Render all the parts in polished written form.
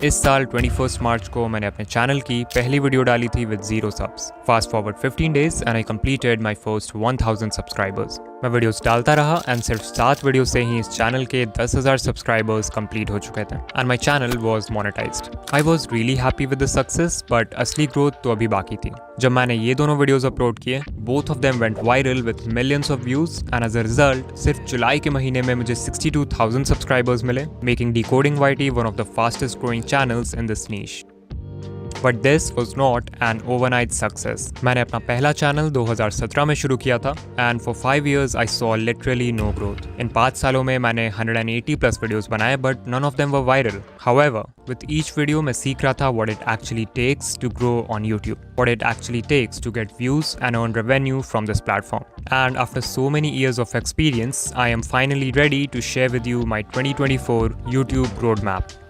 इस साल 21 मार्च को मैंने अपने चैनल की पहली वीडियो डाली थी with 0 subs. Fast forward 15 days and I completed my first 1000 subscribers. मैं वीडियोस डालता रहा एंड सिर्फ 7 वीडियो से ही इस चैनल के 10,000 सब्सक्राइबर्स कंप्लीट हो चुके थे and my channel was monetized. I was really happy with the success, but असली ग्रोथ तो अभी बाकी थी। जब मैंने ये दोनों वीडियोस अपलोड किए, both of them went viral with millions of views and as a result सिर्फ जुलाई के महीने में मुझे 62,000 सब्सक्राइबर्स मिले, making decoding YT one of the fastest growing channels in this niche. But this was not an overnight success. मैंने अपना पहला चैनल 2017 में शुरू किया था and for 5 years I saw literally no growth. इन 5 सालों में मैंने 180 प्लस वीडियोस बनाए, but none of them were viral. However, with each video मैं सीख रहा था what it actually takes to grow on YouTube, what it actually takes to get views and earn revenue from this platform. And after so many years of experience, I am finally ready to share with you my 2024 YouTube roadmap.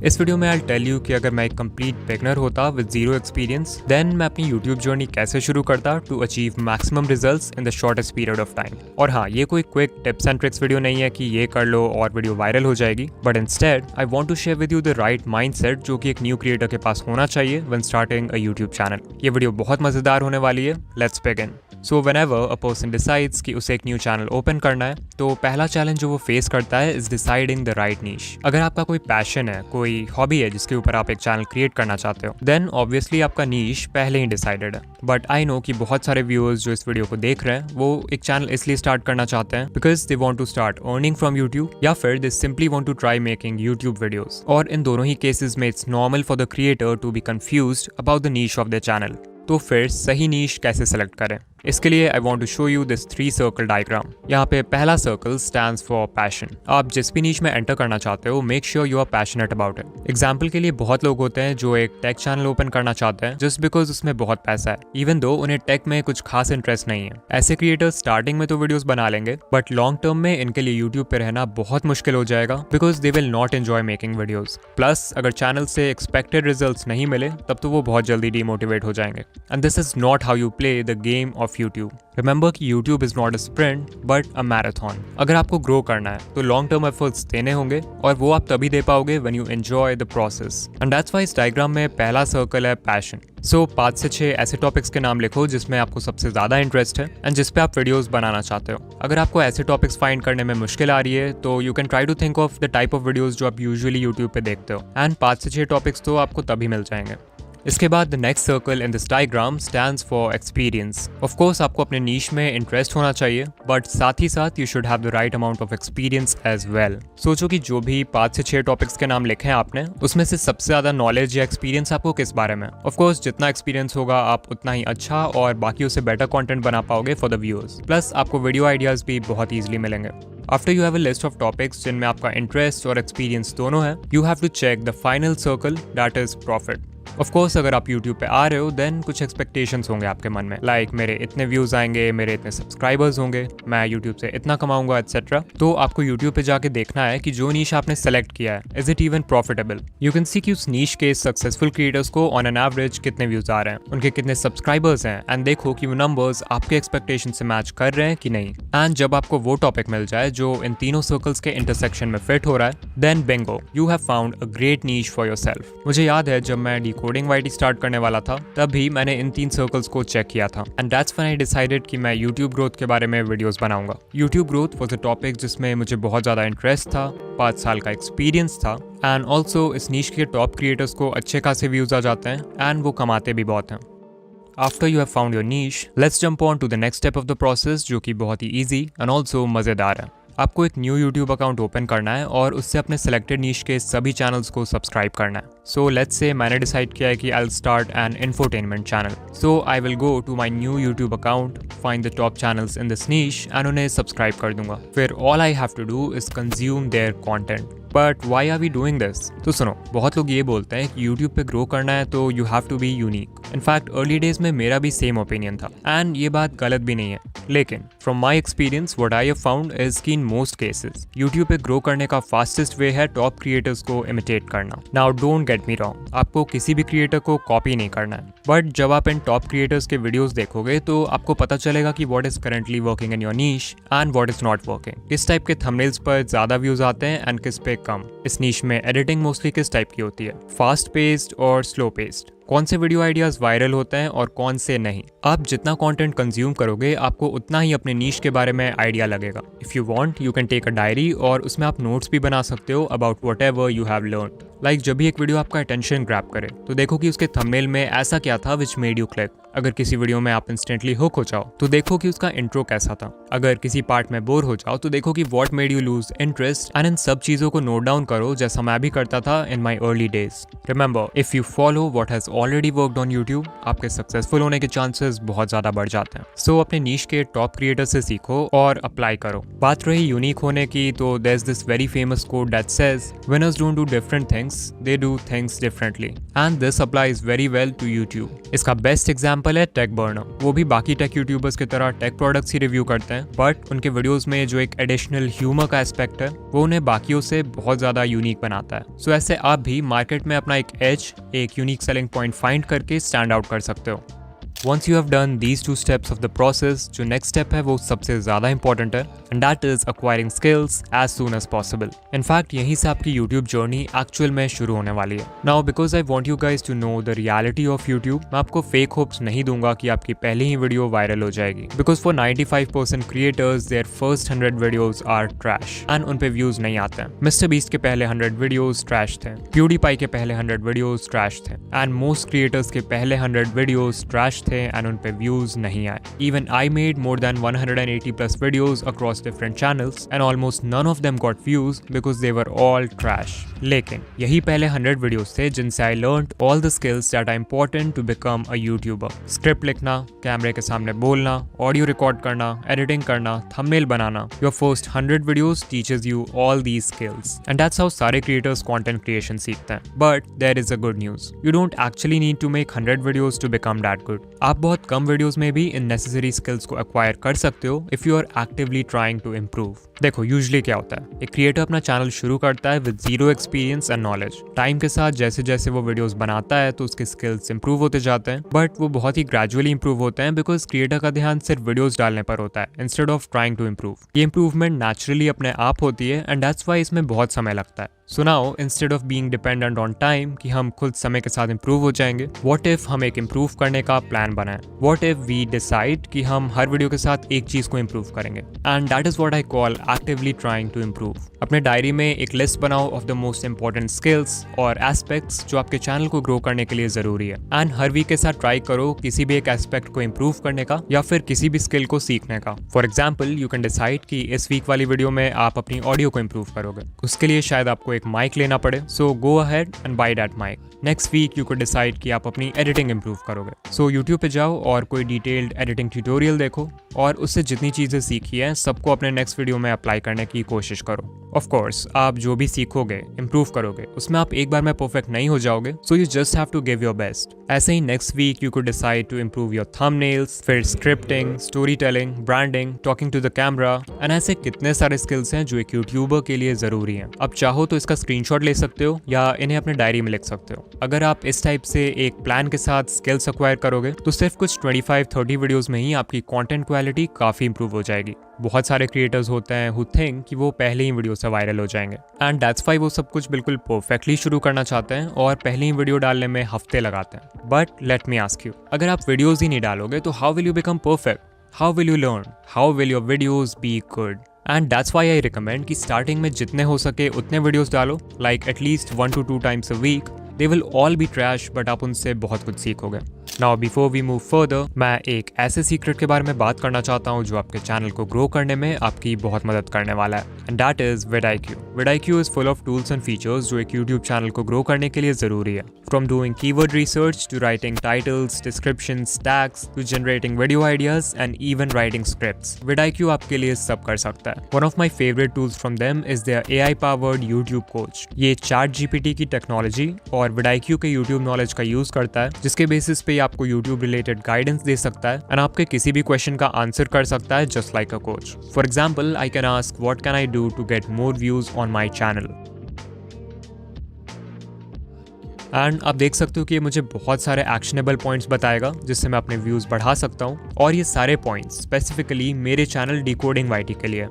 इस video में I'll tell you कि अगर मैं एक complete beginner होता with zero experience, then मैं अपनी YouTube journey कैसे शुरू करता to achieve maximum results in the shortest period of time. और हाँ, ये कोई quick tips and tricks video नहीं है कि ये कर लो और वीडियो वायरल हो जाएगी, but instead I want to share with you the right mindset जो कि एक न्यू क्रिएटर के पास होना चाहिए when starting a YouTube channel. ये वीडियो बहुत मजेदार होने वाली है। Let's begin. So whenever a person decides कि उसे एक न्यू चैनल ओपन करना है, तो पहला चैलेंज जो वो फेस करता है इज डिसाइडिंग द राइट नीश। अगर आपका कोई पैशन है, कोई हॉबी है जिसके ऊपर आप एक चैनल क्रिएट करना चाहते हो, देन ऑब्वियसली आपका नीश पहले ही डिसाइडेड है। बट आई नो कि बहुत सारे व्यूअर्स जो इस वीडियो को देख रहे हैं, वो एक चैनल इसलिए स्टार्ट करना चाहते हैं because they want to start earning from YouTube, या फिर they simply want to try making YouTube videos. और इन दोनों ही केसेस में it's normal for the creator to be confused about the niche of the channel. तो फिर सही नीश कैसे सेलेक्ट करें? इसके लिए I want to show you this 3 circle diagram. यहाँ पे पहला सर्कल स्टैंड्स फॉर पैशन। आप जिस भी नीश में एंटर करना चाहते हो, make sure you are passionate about it. Example के लिए बहुत लोग होते हैं जो एक टेक चैनल ओपन करना चाहते हैं जस्ट बिकॉज उसमें बहुत पैसा है, इवन दो उन्हें टेक में कुछ खास इंटरेस्ट नहीं है। ऐसे क्रिएटर्स स्टार्टिंग में तो वीडियोस बना लेंगे, बट लॉन्ग टर्म में इनके लिए यूट्यूब पे रहना बहुत मुश्किल हो जाएगा because they will not enjoy making videos. Plus अगर चैनल से एक्सपेक्टेड रिजल्ट्स नहीं मिले, तब तो वो बहुत जल्दी डीमोटिवेट हो जाएंगे। And this is not how you play the game of YouTube. Remember कि YouTube is not a sprint but a marathon। अगर आपको ग्रो करना है तो लॉन्ग टर्म एफर्ट्स देने होंगे, और वो आप तभी दे पाओगे when you enjoy the process। And that's why इस डायग्राम में पहला सर्कल है पैशन। सो 5 से 6 ऐसे टॉपिक्स के नाम लिखो जिसमें आपको सबसे ज्यादा इंटरेस्ट है एंड जिस पे आप वीडियोस बनाना चाहते हो। अगर आपको ऐसे टॉपिक्स फाइंड करने में मुश्किल आ रही है, तो you can try to think of the type of videos जो आप यूजुअली यूट्यूब पे देखते हो, एंड 5 से 6 टॉपिक्स तो आपको तभी मिल जाएंगे। इसके बाद the next circle in this diagram stands for experience. Of course आपको अपने नीश में इंटरेस्ट होना चाहिए, बट साथ ही साथ you should have the right amount of experience as well. सोचो कि जो भी 5 से 6 टॉपिक्स के नाम लिखे हैं आपने, उसमें से सबसे ज्यादा नॉलेज या एक्सपीरियंस आपको किस बारे में? ऑफ कोर्स जितना एक्सपीरियंस होगा आप उतना ही अच्छा और बाकी उससे बेटर कंटेंट बना पाओगे फॉर द व्यूअर्स। प्लस आपको वीडियो आइडियाज भी बहुत ईजिली मिलेंगे। After you have a list of topics जिनमें आपका इंटरेस्ट और एक्सपीरियंस दोनों है, you have to check the final circle, that is profit। Of course अगर आप YouTube पे आ रहे हो, देन कुछ एक्सपेक्टेशंस होंगे आपके मन में, लाइक मेरे इतने व्यूज आएंगे, मेरे इतने सब्सक्राइबर्स होंगे, मैं YouTube से इतना कमाऊंगा एटसेट्रा। तो आपको YouTube पे जाके देखना है कि जो नीश आपने सेलेक्ट किया है, is it even profitable? You can see कि उस नीश के सक्सेसफुल क्रिएटर्स को ऑन एन एवरेज कितने व्यूज आ रहे हैं, उनके कितने सब्सक्राइबर्स हैं, एंड देखो कि वो नंबर्स आपके एक्सपेक्टेशन से मैच कर रहे हैं कि नहीं। एंड जब आपको वो टॉपिक मिल जाए जो इन तीनों सर्कल्स के इंटरसेक्शन में फिट हो रहा है, then bingo, you have found a great niche for yourself. मुझे याद है जब मैं डिकोडिंग YT स्टार्ट करने वाला था, तब भी मैंने इन 3 सर्कल्स को चेक किया था, and that's when I decided कि मैं YouTube ग्रोथ के बारे में वीडियोस बनाऊंगा। YouTube growth was a topic जिसमें मुझे बहुत ज्यादा इंटरेस्ट था, 5 साल का एक्सपीरियंस था, एंड ऑल्सो इस नीश के टॉप क्रिएटर्स को अच्छे खासे व्यूज आ जाते हैं एंड वो कमाते भी बहुत हैं। After you have found your niche, let's jump on to the next step of the process, जो कि बहुत ही easy and also मजेदार है। आपको एक न्यू YouTube अकाउंट ओपन करना है और उससे अपने सेलेक्टेड नीश के सभी चैनल्स को सब्सक्राइब करना है। सो लेट्स से मैंने डिसाइड किया है कि I will start an infotainment channel. So I will go to my new YouTube account, find the top channels in this niche and उन्हें सब्सक्राइब कर दूंगा। फिर all I have to do is consume their content. But why are we doing this? तो सुनो, बहुत लोग ये बोलते हैं कि YouTube पे ग्रो करना है तो you have to be unique. In fact early days में मेरा भी सेम ओपिनियन था, एंड ये बात गलत भी नहीं है, लेकिन from my experience what I have found is कि इन मोस्ट केसेस YouTube पे ग्रो करने का फास्टेस्ट वे है टॉप क्रिएटर्स को इमिटेट करना। Now don't get me wrong, आपको किसी भी क्रिएटर को कॉपी नहीं करना है, बट जब आप इन टॉप क्रिएटर्स के वीडियोस देखोगे तो आपको पता चलेगा कि what is currently working in your niche and what is not working. किस टाइप के थंबनेल्स पर ज्यादा व्यूज आते हैं एंड किस पे कम। इस नीश में एडिटिंग मोस्टली किस टाइप की होती है, फास्ट पेस्ड और स्लो पेस्ड। कौन से वीडियो आइडियाज वायरल होते हैं और कौन से नहीं। आप जितना कंटेंट कंज्यूम करोगे आपको उतना ही अपने नीश के बारे में आइडिया लगेगा। If you want you can take a diary और उसमें आप नोट्स भी बना सकते हो about whatever you have learned. Like जब भी एक वीडियो आपका अटेंशन ग्रैब करे तो देखो कि उसके थंबनेल में ऐसा क्या था विच मेड यू क्लिक। अगर किसी वीडियो में आप इंस्टेंटली हुक हो जाओ तो देखो कि उसका इंट्रो कैसा था। अगर किसी पार्ट में बोर हो जाओ तो देखो कि what made you lose interest and in सब चीजों को नोट डाउन करो जैसा मैं भी करता था in my early days. Remember, if you follow what has already worked on YouTube, आपके सक्सेसफुल होने के चांसेस बहुत ज्यादा बढ़ जाते हैं। सो अपने नीश के टॉप क्रिएटर से सीखो और अप्लाई करो। बात रही यूनिक होने की तो there is this very famous quote that says winners don't do different things, they do things differently and this applies very well to YouTube. इसका बेस्ट एग्जांपल है टेक बर्नर। वो भी बाकी टेक यूट्यूबर्स की तरह टेक प्रोडक्ट्स ही review करते हैं, but उनके वीडियोस में जो एक एडिशनल ह्यूमर का एस्पेक्ट है वो उन्हें बाकियों से बहुत ज्यादा यूनिक बनाता है। सो ऐसे आप भी मार्केट में अपना एक एज, एक यूनिक सेलिंग पॉइंट फाइंड करके स्टैंड आउट कर सकते हो। Once you have done these two steps of the process, जो next step है वो सबसे ज़्यादा important है, and that is acquiring skills as soon as possible. In fact, यहीं से आपकी YouTube journey actual में शुरू होने वाली है। Now, because I want you guys to know the reality of YouTube, मैं आपको fake hopes नहीं दूंगा कि आपकी पहली ही वीडियो वायरल हो जाएगी। Because for 95% creators, their first 100 videos are trash, and उन पे views नहीं आते हैं। Mr. Beast के पहले 100 videos trash थे, PewDiePie के पहले 100 videos trash थे, and most creators के पहले 100 videos trash थे एंड उन पे व्यूज नहीं आए। Even I made more than 180 plus videos across different channels and almost none of them got views because they were all trash. लेकिन यही पहले 100 वीडियोस थे जिनसे I learned all the skills that are important to become a YouTuber. Script लिखना, कैमरे के सामने बोलना, ऑडियो रिकॉर्ड करना, एडिटिंग करना, thumbnail banana. Your first 100 videos teaches you all these skills and that's how सारे creators content creation सीखते हैं। But there is a good news. You don't actually need to make 100 videos to become that good. आप बहुत कम videos में भी इन necessary skills को acquire कर सकते हो if you are actively trying to improve. देखो, यूजुअली क्या होता है, एक क्रिएटर अपना चैनल शुरू करता है with zero experience and knowledge. Time के साथ जैसे जैसे वो वीडियोस बनाता है तो उसके स्किल्स इंप्रूव होते जाते हैं, बट वो बहुत ही ग्रेजुअली इंप्रूव होते हैं बिकॉज क्रिएटर का ध्यान सिर्फ वीडियोस डालने पर होता है instead of trying to improve. ये इंप्रूवमेंट नेचुरली अपने आप होती है एंड दैट्स व्हाई इसमें बहुत समय लगता है। So now instead of being dependent on time कि हम खुद समय के साथ इंप्रूव हो जाएंगे, व्हाट इफ हम एक इंप्रूव करने का प्लान बनाएं। व्हाट इफ वी डिसाइड कि हम हर वीडियो के साथ एक चीज को इंप्रूव करेंगे and that is what I call actively trying to improve. अपने डायरी में एक लिस्ट बनाओ of the most important skills और एस्पेक्ट्स जो आपके चैनल को ग्रो करने के लिए जरूरी है एंड हर वीक के साथ ट्राई करो किसी भी एक एस्पेक्ट को इंप्रूव करने का या फिर किसी भी स्किल को सीखने का। For example, you can decide कि इस वीक वाली वीडियो में आप अपनी ऑडियो को इंप्रूव करोगे। उसके लिए शायद आपको एक माइक लेना पड़े, so go ahead and buy that mic. Next week you could decide कि आप अपनी एडिटिंग इंप्रूव करोगे। So YouTube पे जाओ और कोई डिटेल्ड एडिटिंग ट्यूटोरियल देखो और उससे जितनी चीजें सीखी हैं सबको अपने नेक्स्ट वीडियो में अप्लाई करने की कोशिश करो। ऑफ कोर्स आप जो भी सीखोगे, इंप्रूव करोगे, उसमें आप एक बार में परफेक्ट नहीं हो जाओगे, so you just have to give your best. ऐसे ही next week you could decide to improve your thumbnails, फिर scripting, story telling, branding, talking to the camera and ऐसे कितने सारे स्किल्स हैं जो एक यूट्यूबर के लिए जरूरी हैं। अब चाहो तो इसका स्क्रीनशॉट ले सकते हो या इन्हें अपने डायरी में लिख सकते हो। अगर आप इस टाइप से एक प्लान के साथ स्किल्स एक्वायर करोगे तो सिर्फ कुछ 25-30 वीडियोस में ही आपकी कंटेंट क्वालिटी काफी इंप्रूव हो जाएगी। बहुत सारे क्रिएटर्स होते हैं हु थिंक कि वो पहले ही वीडियो से वायरल हो जाएंगे एंड दैट्स व्हाई वो सब कुछ बिल्कुल परफेक्टली शुरू करना चाहते हैं और पहले ही वीडियो डालने में हफ्ते लगाते हैं। But let me ask you, अगर आप वीडियोस ही नहीं डालोगे तो how will you become perfect? How will you learn? How will your videos be good? And that's why I recommend कि स्टार्टिंग में जितने हो सके उतने वीडियोस डालो, like at least 1 to 2 times a week. They will all be trash, but आप उनसे बहुत कुछ सीखोगे। Now before we move further, मैं एक ऐसे सीक्रेट के बारे में बात करना चाहता हूँ जो आपके चैनल को ग्रो करने में आपकी बहुत मदद करने वाला है and that is vidIQ. vidIQ is full of tools and features जो एक YouTube चैनल को ग्रो करने के लिए जरूरी है। From doing keyword research to writing titles, descriptions, tags to generating video ideas and even writing scripts, vidIQ आपके लिए सब कर सकता है। One of my favorite tools from them is their AI-powered YouTube coach. ये ChatGPT की technology और vidIQ के YouTube नॉलेज का यूज करता है जिसके बेसिस पे आपको YouTube रिलेटेड गाइडेंस दे सकता है एंड आपके किसी भी क्वेश्चन का आंसर कर सकता है just like a coach. For example, I can ask what can I do to get more views on my channel. And आप देख सकते हो कि ये मुझे बहुत सारे एक्शनेबल पॉइंट्स बताएगा जिससे मैं अपने व्यूज़ बढ़ा सकता हूँ, और ये सारे पॉइंट्स स्पेसिफिकली मेरे चैनल डिकोडिंग वाईटी के लिए।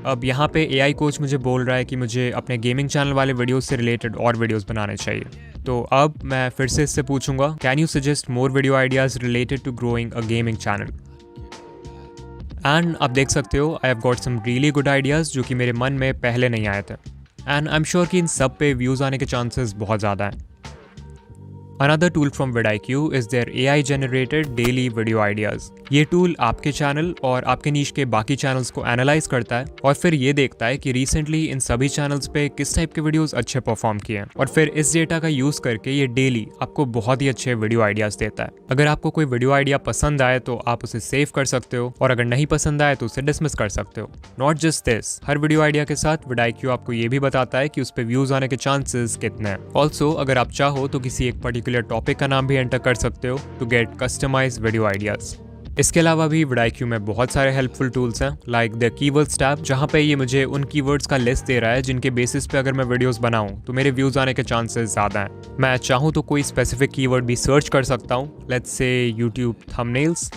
अब यहाँ पे AI कोच मुझे बोल रहा है कि मुझे अपने गेमिंग चैनल वाले वीडियोस से रिलेटेड और वीडियोस बनाने चाहिए। तो अब मैं फिर से इससे पूछूंगा, can you suggest more video ideas related to growing a gaming channel. And आप देख सकते हो I have got some really good ideas जो कि मेरे मन में पहले नहीं आए थे, एंड आई एम श्योर कि इन सब पे व्यूज़ आने के चांसेस बहुत ज़्यादा हैं। Another tool from vidIQ is their AI generated daily video ideas. ये टूल आपके चैनल और आपके नीश के बाकी चैनल्स को एनालाइज करता है और फिर ये देखता है कि रिसेंटली इन सभी चैनल्स पे किस टाइप के वीडियोस अच्छे परफॉर्म किए हैं, और फिर इस डेटा का यूज करके ये डेली आपको बहुत ही अच्छे वीडियो आइडियाज देता है। अगर आपको कोई वीडियो आइडिया पसंद आए तो आप उसे सेव कर सकते हो, और अगर नहीं पसंद आए तो उसे डिसमिस कर सकते हो। Not just this, her video idea के साथ vidIQ आपको ये भी बताता है कि उस पर व्यूज आने के चांसेस कितने हैं। ऑल्सो अगर आप चाहो तो किसी एक पर्टिकुलर टॉपिक का नाम भी एंटर कर सकते हो to get customized video ideas. इसके अलावा भी vidIQ में बहुत सारे हेल्पफुल टूल्स हैं, लाइक द कीवर्ड्स टैब, जहाँ पे ये मुझे उन कीवर्ड्स का लिस्ट दे रहा है जिनके बेसिस पे अगर मैं वीडियोस बनाऊं तो मेरे व्यूज आने के चांसेस ज़्यादा हैं। मैं चाहूँ तो कोई स्पेसिफिक कीवर्ड भी सर्च कर सकता हूँ, लेट्स से यूट्यूब थंबनेल्स।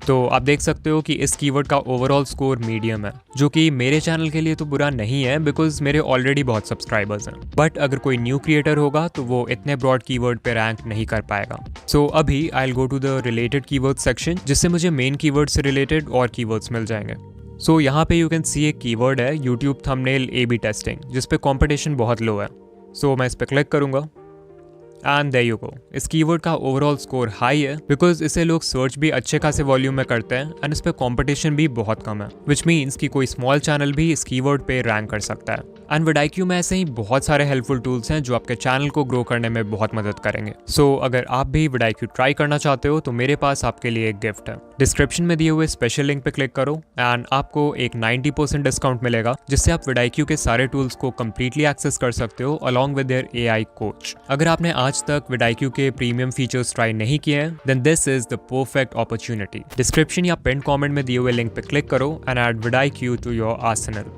तो आप देख सकते हो कि इस कीवर्ड का ओवरऑल स्कोर मीडियम है, जो कि मेरे चैनल के लिए तो बुरा नहीं है बिकॉज मेरे ऑलरेडी बहुत सब्सक्राइबर्स हैं। बट अगर कोई न्यू क्रिएटर होगा तो वो इतने ब्रॉड कीवर्ड पे रैंक नहीं कर पाएगा। सो अभी I will go to the related keyword section, जिससे मुझे मेन कीवर्ड से रिलेटेड और कीवर्ड्स मिल जाएंगे। सो यहाँ पे यू कैन सी एक कीवर्ड है यूट्यूब थंबनेल A/B टेस्टिंग, जिसपे कॉम्पिटिशन बहुत लो है। सो मैं इस पर क्लिक करूंगा एंड देयर यू गो। इस कीवर्ड का ओवरऑल स्कोर हाई है बिकॉज इसे लोग सर्च भी अच्छे खासे वॉल्यूम में करते हैं, एंड इस पे कंपटीशन भी बहुत कम है, विच मीन्स कि कोई स्मॉल चैनल भी इस कीवर्ड पे रैंक कर सकता है। एंड vidIQ में ऐसे ही बहुत सारे हेल्पफुल टूल्स हैं जो आपके चैनल को ग्रो करने में बहुत मदद करेंगे। सो अगर आप भी vidIQ ट्राई करना चाहते हो तो मेरे पास आपके लिए एक गिफ्ट है। डिस्क्रिप्शन में दिए हुए स्पेशल लिंक पे क्लिक करो एंड आपको एक 90% डिस्काउंट मिलेगा, जिससे आप vidIQ के सारे टूल्स को कंप्लीटली एक्सेस कर सकते हो along with their AI coach. अगर आपने आज तक vidIQ के प्रीमियम फीचर्स ट्राई नहीं किए हैं, then this is the perfect opportunity. Description या पिन कमेंट में दिए हुए लिंक पे क्लिक करो and add vidIQ to your arsenal.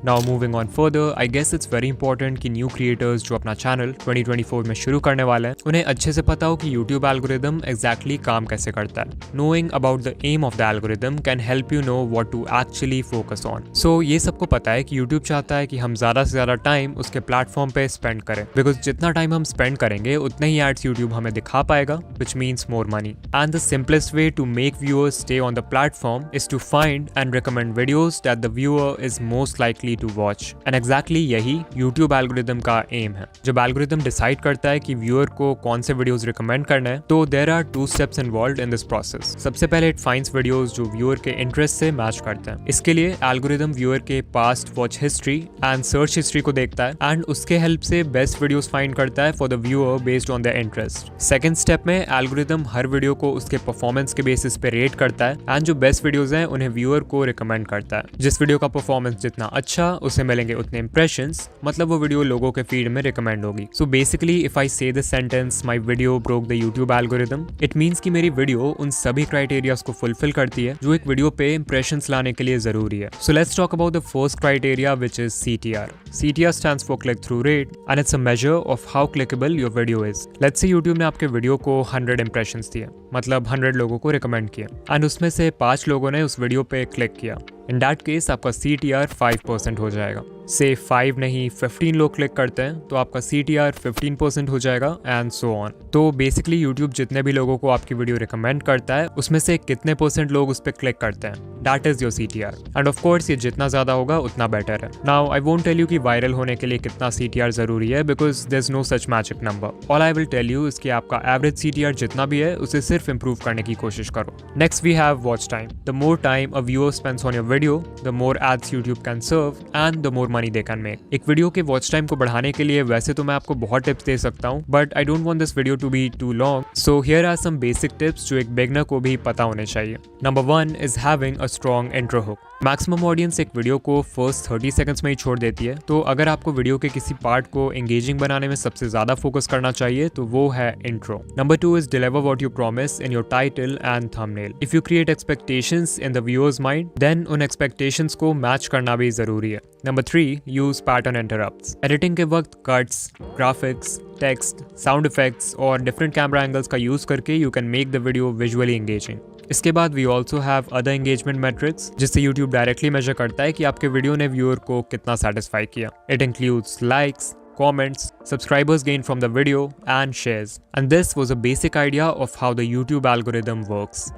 Now moving on further, I guess it's very important कि न्यू क्रिएटर्स जो अपना चैनल 2024 में शुरू करने वाले हैं, उन्हें अच्छे से पता हो कि YouTube एल्गोरिदम एग्जैक्टली काम कैसे करता है। Knowing about the aim of the algorithm can help you know what to actually focus on. So ये सबको पता है कि YouTube चाहता है कि हम ज़्यादा से ज़्यादा टाइम उसके प्लेटफॉर्म पे स्पेंड करें, बिकॉज जितना टाइम हम स्पेंड करेंगे उतने ही एड्स YouTube हमें दिखा पाएगा, which means more money. And the simplest way to make viewers stay on the platform is to find and recommend videos that the viewer is most likely to watch. And exactly यही YouTube algorithm का M है। जब algorithm decide करता है कि viewer को कौन से वीडियोस रिकमेंड करना है, तो there are 2 steps involved in this process. सबसे पहले इट फाइंड्स वीडियोस जो व्यूअर के इंटरेस्ट से मैच करते हैं। इसके लिए एल्गोरिदम व्यूअर के past watch history and search history को देखता है एंड उसके हेल्प से बेस्ट वीडियोस फाइंड करता है for the viewer based on their interest. Second step में एल्गोरिदम हर वीडियो को उसके परफॉर्मेंस के बेसिस पे रेट करता है एंड जो बेस्ट वीडियोस हैं उन्हें व्यूअर को रिकमेंड करता है। जिस वीडियो का परफॉर्मेंस जितना अच्छा, उसे मिलेंगे उतने इंप्रेशंस, मतलब वो वीडियो लोगों के फीड में रिकमेंड होगी। सो बेसिकली इफ आई से the sentence my video broke the YouTube algorithm, it means कि मेरी वीडियो उन सभी क्राइटेरियाज को फुलफिल करती है जो एक वीडियो पे इंप्रेशंस लाने के लिए जरूरी है। So let's talk about the first criteria which is CTR. CTR stands for click through rate and it's a measure of how clickable your video is. Let's say YouTube ने आपके video को 100 impressions दिए, मतलब 100 लोगों को recommend किया, and उसमें से 5 लोगों ने उस वीडियो पे क्लिक किया। इन दैट केस आपका CTR 5% हो जाएगा। से 5 नहीं 15 लोग क्लिक करते हैं तो आपका CTR 15% हो जाएगा एंड सो ऑन। तो बेसिकली यूट्यूब जितने भी लोगों को आपकी वीडियो रिकमेंड करता है उसमें से कितने % लोग उस पर क्लिक करते हैं, that is your CTR। And of course ये जितना ज़्यादा होगा उतना बेटर है। Now I won't tell you कि वायरल होने के लिए कितना CTR जरूरी है, because there is no such magic number. All I will tell you is कि आपका एवरेज CTR जितना भी है उसे सिर्फ इंप्रूव करने की कोशिश करो। Next we have watch time. The more time a viewer spends on your video, the more ads YouTube can serve and the more money they can make. एक वीडियो के वॉच टाइम को बढ़ाने के लिए वैसे तो मैं आपको बहुत टिप्स दे सकता हूँ, but I don't want this video to be too long, so here are some basic tips जो एक बिगनर को भी पता होने चाहिए। Number 1 is having a strong intro hook. Maximum audience एक वीडियो को फर्स्ट 30 सेकंड्स में ही छोड़ देती है, तो अगर आपको वीडियो के किसी पार्ट को एंगेजिंग बनाने में सबसे ज्यादा फोकस करना चाहिए तो वो है intro. Number 2 is deliver what you promise in your title and thumbnail. If you create expectations in the viewers mind, then उन एक्सपेक्टेशंस को मैच करना भी जरूरी है। Number 3, use pattern interrupts. Editing के वक्त cuts, graphics, text, sound effects और different camera angles का यूज करके you can make the video visually engaging. इसके बाद we also have other engagement metrics, जिससे यूट्यूब डायरेक्टली मेजर करता है कि आपके वीडियो ने व्यूअर को कितना सेटिस्फाई किया। It includes likes, comments, subscribers gained from the video, and shares. And this was a basic idea of how the YouTube algorithm works.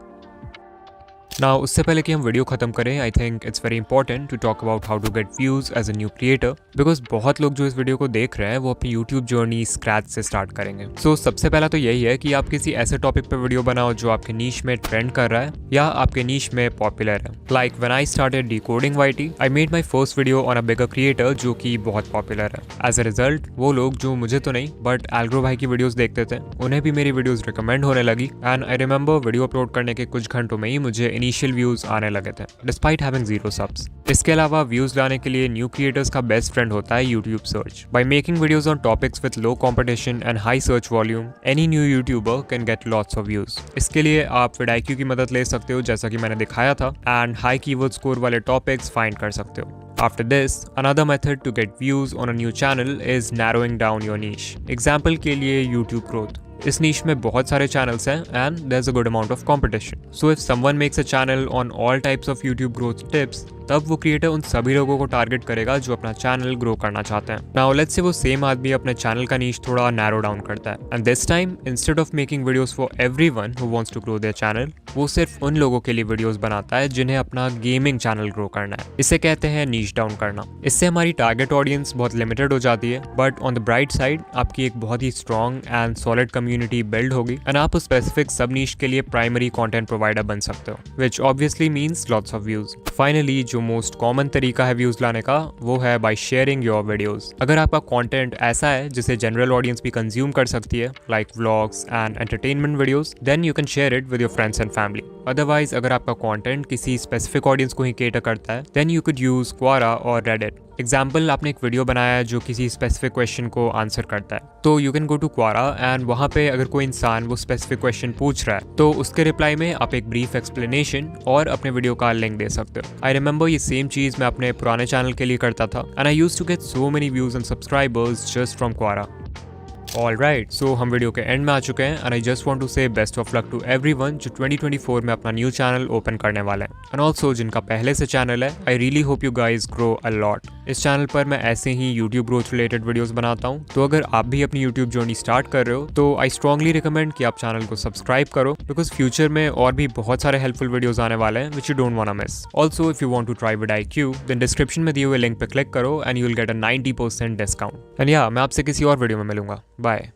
Now, उससे पहले कि हम वीडियो खत्म करें, I think it's very important to talk about how to get views as a new creator, because बहुत लोग जो इस वीडियो को देख रहे हैं वो अपनी यूट्यूब जर्नी स्क्रैच से स्टार्ट करेंगे। सो सबसे पहला तो यही है कि आप किसी ऐसे टॉपिक पे वीडियो बनाओ जो आपके नीश में ट्रेंड कर रहा है या आपके नीश में पॉपुलर है। Like when I started decoding YT, I made my first video on a bigger creator जो कि बहुत पॉपुलर है। एज अ रिजल्ट वो लोग जो मुझे तो नहीं बट एल्ग्रो भाई की वीडियोस देखते थे, उन्हें भी मेरी वीडियोस रिकमेंड होने लगी। And I remember video upload करने के कुछ घंटों में ही मुझे इनिशियल व्यूज आने लगे थे, डिस्पाइट हैविंग 0 सब्स। इसके अलावा व्यूज लाने के लिए न्यू क्रिएटर्स का बेस्ट फ्रेंड होता है YouTube search. By making videos on topics with low competition and high search volume, any new YouTuber can get lots of views. इसके लिए आप vidIQ की मदद ले सकते हो, जैसा कि मैंने दिखाया था, एंड हाई कीवर्ड स्कोर वाले टॉपिक्स फाइंड कर सकते हो। After this, another method to get views on a new channel is narrowing down your niche. Example के लिए YouTube growth. इस niche में बहुत सारे channels हैं and there's a good amount of competition. So if someone makes a channel on all types of YouTube growth tips, तब वो creator उन सभी लोगों को टारगेट करेगा जो अपना चैनल ग्रो करना चाहते हैं। नाउ लेट्स से वो सेम आदमी अपने चैनल का नीश थोड़ा नैरो डाउन करता है, and this time instead of making videos for everyone who wants to grow their channel, वो सिर्फ उन लोगों के लिए वीडियोस बनाता है जिन्हें अपना गेमिंग चैनल ग्रो करना है। इसे कहते हैं नीश डाउन करना। इससे हमारी टारगेट ऑडियंस बहुत लिमिटेड हो जाती है, but on the bright side आपकी एक बहुत ही strong and solid community build होगी, एंड आप उस स्पेसिफिक सब नीश के लिए प्राइमरी कंटेंट प्रोवाइडर बन सकते हो, which obviously means lots of views. Finally जो मोस्ट कॉमन तरीका है व्यूज लाने का, वो है बाय शेयरिंग योर वीडियोस। अगर आपका कंटेंट ऐसा है जिसे जनरल ऑडियंस भी कंज्यूम कर सकती है, like vlogs and entertainment videos, then you can share it with your friends and family. Otherwise अगर आपका कंटेंट किसी स्पेसिफिक ऑडियंस को ही केटर करता है, then you could use Quora और Reddit। एग्जाम्पल, आपने एक वीडियो बनाया है जो किसी स्पेसिफिक क्वेश्चन को आंसर करता है, तो you can go to Quora and वहाँ पे अगर कोई इंसान वो स्पेसिफिक क्वेश्चन पूछ रहा है तो उसके रिप्लाई में आप एक ब्रीफ एक्सप्लेनेशन और अपने वीडियो का लिंक दे सकते हो। आई रिमेंबर ये सेम चीज मैं अपने पुराने चैनल के लिए करता था, and I used to get so many views and subscribers just from Quora। Alright, so हम वीडियो के एंड में आ चुके हैं, and I just want to say best of luck to everyone जो 2024 में अपना न्यू चैनल ओपन करने वाले हैं, एंड ऑल्सो जिनका पहले से चैनल है, I really hope you guys grow a lot. इस चैनल पर मैं ऐसे ही यूट्यूब ग्रोथ रिलेटेड वीडियोस बनाता हूँ, तो अगर आप भी अपनी यूट्यूब जर्नी स्टार्ट कर रहे हो तो आई स्ट्रांगली रिकमेंड कि आप चैनल को सब्सक्राइब करो, बिकॉज फ्यूचर में और भी बहुत सारे हेल्पफुल वीडियोस आने वाले हैं which you don't want to miss. Also if you want to try vidIQ, then description में दिए हुए लिंक पे क्लिक करो and you will get a 90% discount. And या मैं आपसे किसी और वीडियो में मिलूंगा। बाय।